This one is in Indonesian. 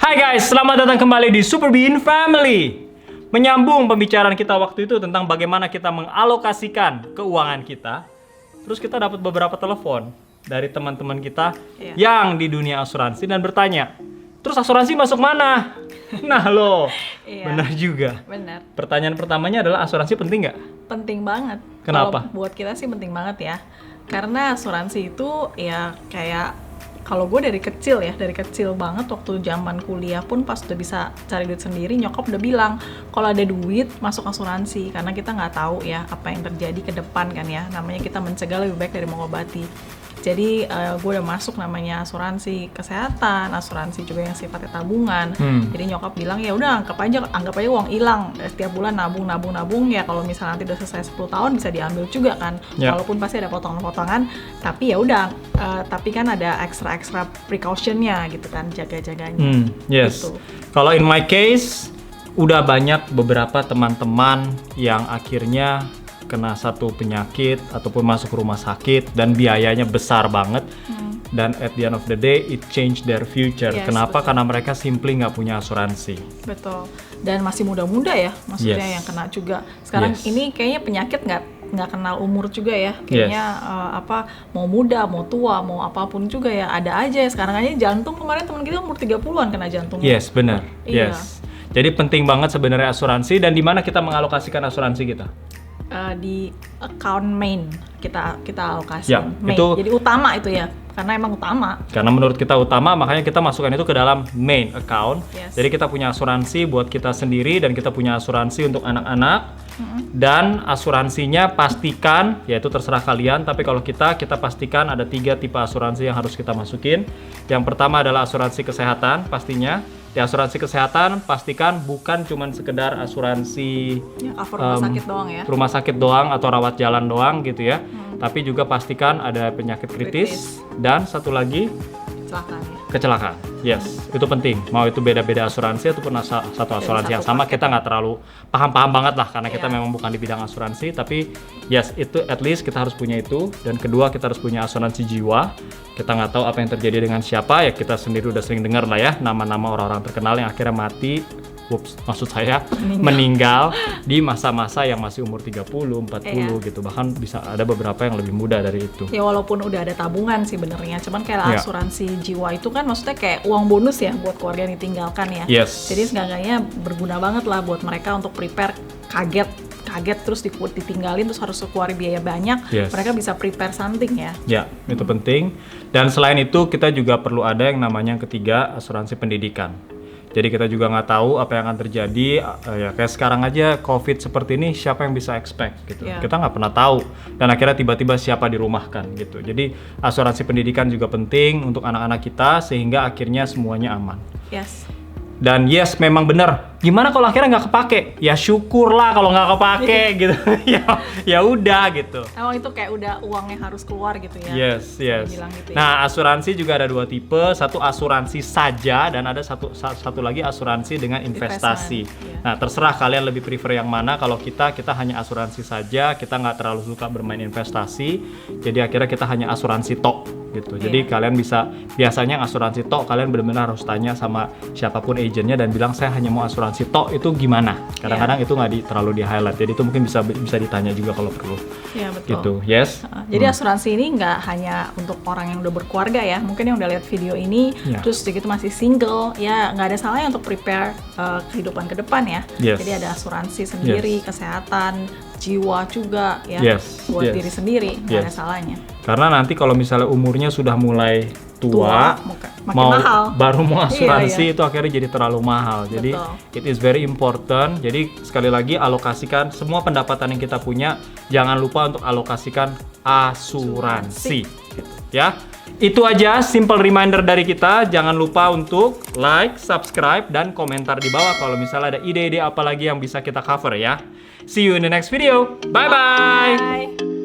Hai guys, selamat datang kembali di Super Bean Family. Menyambung pembicaraan kita waktu itu tentang bagaimana kita mengalokasikan keuangan kita. Terus kita dapat beberapa telepon dari teman-teman kita yang di dunia asuransi dan bertanya, terus asuransi masuk mana? Nah lo, benar juga. Benar. Pertanyaan pertamanya adalah asuransi penting nggak? Penting banget. Kenapa? Kalau buat kita sih penting banget ya. Karena asuransi itu ya kayak kalau gue dari kecil banget waktu zaman kuliah pun pas udah bisa cari duit sendiri, nyokap udah bilang kalau ada duit masuk asuransi karena kita nggak tahu ya apa yang terjadi ke depan kan ya. Namanya kita mencegah lebih baik dari mengobati. Jadi gue udah masuk namanya asuransi kesehatan, asuransi juga yang sifatnya tabungan. Jadi nyokap bilang ya udah anggap aja uang hilang, setiap bulan nabung ya kalau misalnya nanti udah selesai 10 tahun bisa diambil juga kan. Walaupun pasti ada potongan-potongan, tapi ya udah tapi kan ada extra precautionnya gitu kan, jaga-jaganya. Yes. Gitu. Kalau in my case udah banyak beberapa teman-teman yang akhirnya kena satu penyakit ataupun masuk rumah sakit dan biayanya besar banget dan at the end of the day it change their future. Kenapa? Betul. Karena mereka simply nggak punya asuransi. Betul. Dan masih muda-muda ya, maksudnya yang kena juga. Sekarang ini kayaknya penyakit nggak kenal umur juga ya. Kayaknya mau muda, mau tua, mau apapun juga ya ada aja. Sekarang aja jantung, kemarin teman kita umur 30-an kena jantung. Yes, benar. Iya. Yes. Jadi penting banget sebenarnya asuransi. Dan di mana kita mengalokasikan asuransi kita? Di account main kita alokasi. Ya, itu jadi utama itu ya, karena emang utama. Karena menurut kita utama, makanya kita masukkan itu ke dalam main account. Jadi kita punya asuransi buat kita sendiri dan kita punya asuransi untuk anak-anak. Dan asuransinya pastikan, yaitu terserah kalian, tapi kalau kita pastikan ada 3 tipe asuransi yang harus kita masukin. Yang pertama adalah asuransi kesehatan pastinya. Di asuransi kesehatan pastikan bukan cuma sekedar asuransi cover rumah sakit doang ya. Rumah sakit doang atau rawat jalan doang gitu ya. Tapi juga pastikan ada penyakit kritis. Dan satu lagi kecelakaan. Yes, itu penting. Mau itu beda-beda asuransi ataupun satu asuransi yang sama, kita nggak terlalu paham banget lah karena kita memang bukan di bidang asuransi. Tapi yes, itu at least kita harus punya itu. Dan kedua, kita harus punya asuransi jiwa. Kita nggak tahu apa yang terjadi dengan siapa, ya kita sendiri udah sering dengar lah ya nama-nama orang-orang terkenal yang akhirnya mati. Maksud saya meninggal di masa-masa yang masih umur 30, 40 gitu. Bahkan bisa ada beberapa yang lebih muda dari itu. Ya walaupun udah ada tabungan sih benernya. Cuman kayak asuransi jiwa itu kan maksudnya kayak uang bonus ya buat keluarga yang ditinggalkan ya. Yes. Jadi seenggaknya berguna banget lah buat mereka untuk prepare kaget terus ditinggalin terus harus keluarin biaya banyak. Mereka bisa prepare something ya. Ya, itu penting. Dan selain itu kita juga perlu ada yang namanya yang ketiga, asuransi pendidikan. Jadi kita juga nggak tahu apa yang akan terjadi, ya kayak sekarang aja COVID seperti ini, siapa yang bisa expect gitu. Kita nggak pernah tahu, dan akhirnya tiba-tiba siapa dirumahkan gitu. Jadi asuransi pendidikan juga penting untuk anak-anak kita sehingga akhirnya semuanya aman. Yes. Dan yes, memang benar. Gimana kalau akhirnya nggak kepake? Ya syukurlah kalau nggak kepake gitu. ya udah gitu. Emang itu kayak udah uangnya harus keluar gitu ya. Yes. Gitu Nah, asuransi juga ada 2 tipe. Satu asuransi saja dan ada satu lagi asuransi dengan investasi. Nah, terserah kalian lebih prefer yang mana. Kalau kita hanya asuransi saja. Kita nggak terlalu suka bermain investasi. Jadi akhirnya kita hanya asuransi tok gitu. Jadi kalian bisa, biasanya asuransi tok kalian benar-benar harus tanya sama siapapun agennya dan bilang saya hanya mau asuransi tok, itu gimana? Kadang-kadang itu nggak terlalu di highlight. Jadi itu mungkin bisa ditanya juga kalau perlu. Iya betul. Gitu. Yes. Jadi asuransi ini nggak hanya untuk orang yang udah berkeluarga ya. Mungkin yang udah lihat video ini terus sedikit masih single, ya nggak ada salahnya untuk prepare kehidupan ke depan ya. Jadi ada asuransi sendiri, kesehatan, jiwa juga ya, buat diri sendiri, nggak ada salahnya. Karena nanti kalau misalnya umurnya sudah mulai tua mau mahal. Baru mau asuransi itu akhirnya jadi terlalu mahal. Jadi it is very important. Jadi sekali lagi alokasikan semua pendapatan yang kita punya, jangan lupa untuk alokasikan asuransi. Gitu, ya. Itu aja simple reminder dari kita. Jangan lupa untuk like, subscribe, dan komentar di bawah kalau misalnya ada ide-ide apa lagi yang bisa kita cover ya. See you in the next video. Bye-bye.